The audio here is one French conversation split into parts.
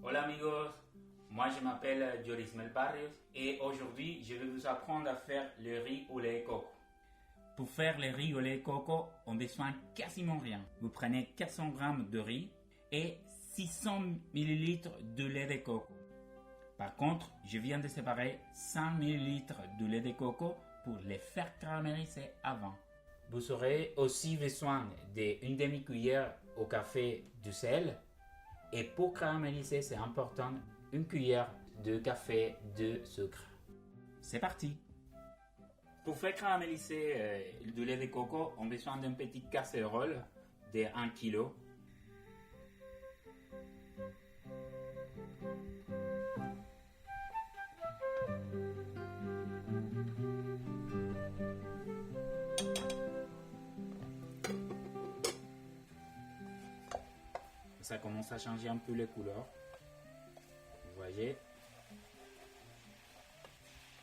Hola amigos, moi je m'appelle Jorismel Barrios et aujourd'hui je vais vous apprendre à faire le riz au lait coco. Pour faire le riz au lait coco, on besoin quasiment rien. Vous prenez 400 g de riz et 600 ml de lait de coco. Par contre, je viens de séparer 100 ml de lait de coco pour les faire caraméliser avant. Vous aurez aussi besoin d'une demi-cuillère au café de sel. Et pour caraméliser, c'est important, une cuillère de café de sucre. C'est parti! Pour faire caraméliser du lait de coco, on a besoin d'une petite casserole de 1 kg. Ça commence à changer un peu les couleurs. Vous voyez.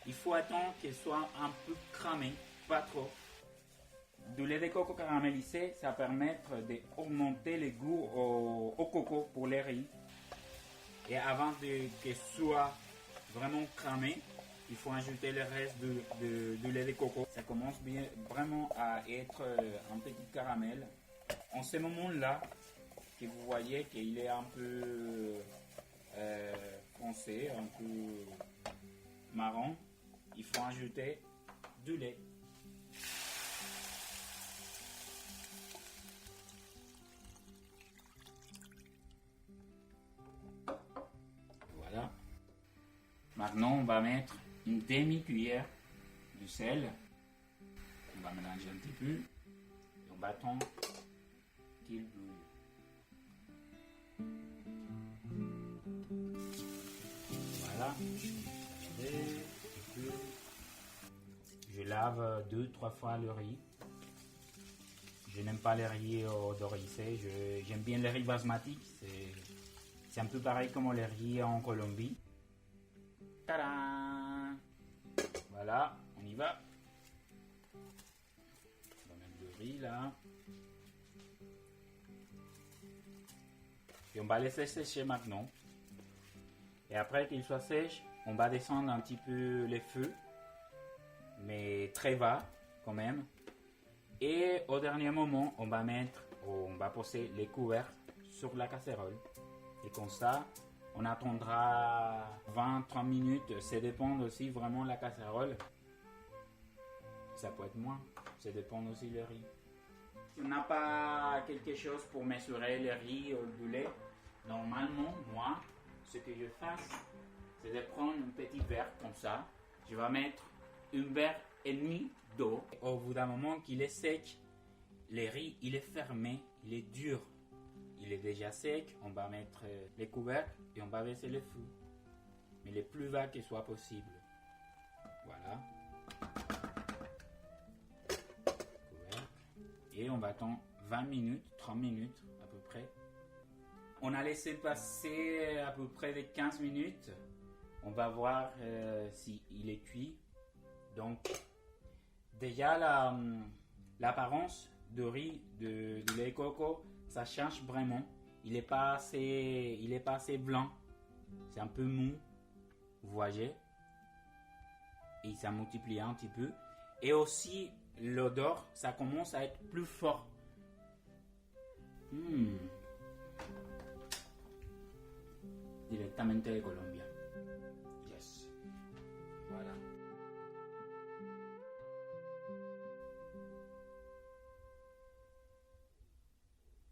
Il faut attendre qu'il soit un peu cramé, pas trop. Du lait de coco caramélisé, ça permet d'augmenter le goût au coco pour les riz. Et avant qu'il soit vraiment cramé, il faut ajouter le reste du lait de coco. Ça commence bien, vraiment à être un petit caramel. En ce moment-là, que vous voyez qu'il est un peu foncé, un peu marron, il faut ajouter du lait. Voilà. Maintenant, on va mettre une demi-cuillère de sel. On va mélanger un petit peu et on va attendre qu'il bouille. Voilà. Je lave 2-3 fois le riz. Je n'aime pas les riz odorisés. J'aime bien les riz basmati. C'est un peu pareil comme les riz en Colombie. Tadam! Voilà, on y va. On va mettre le riz là. Et on va laisser sécher maintenant. Et après qu'il soit sèche, on va descendre un petit peu les feux, mais très bas quand même. Et au dernier moment, on va poser les couvercles sur la casserole. Et comme ça, on attendra 20-30 minutes. Ça dépend aussi vraiment de la casserole. Ça peut être moins. Ça dépend aussi du riz. Si on n'a pas quelque chose pour mesurer le riz ou du lait, normalement, moi, ce que je fasse, c'est de prendre un petit verre comme ça. Je vais mettre un verre et demi d'eau. Au bout d'un moment qu'il est sec, le riz, il est fermé, il est dur. Il est déjà sec, on va mettre les couvercles et on va baisser le feu. Mais le plus bas qu'il soit possible. Voilà. Couvercle. Et on va attendre 20 minutes, 30 minutes à peu près. On a laissé passer à peu près de 15 minutes. On va voir s'il est cuit. Donc, déjà l'apparence du riz, du lait de coco, ça change vraiment. Il n'est pas assez blanc. C'est un peu mou. Vous voyez. Et ça multiplie un petit peu. Et aussi, l'odeur, ça commence à être plus fort. Directamente de Colombia.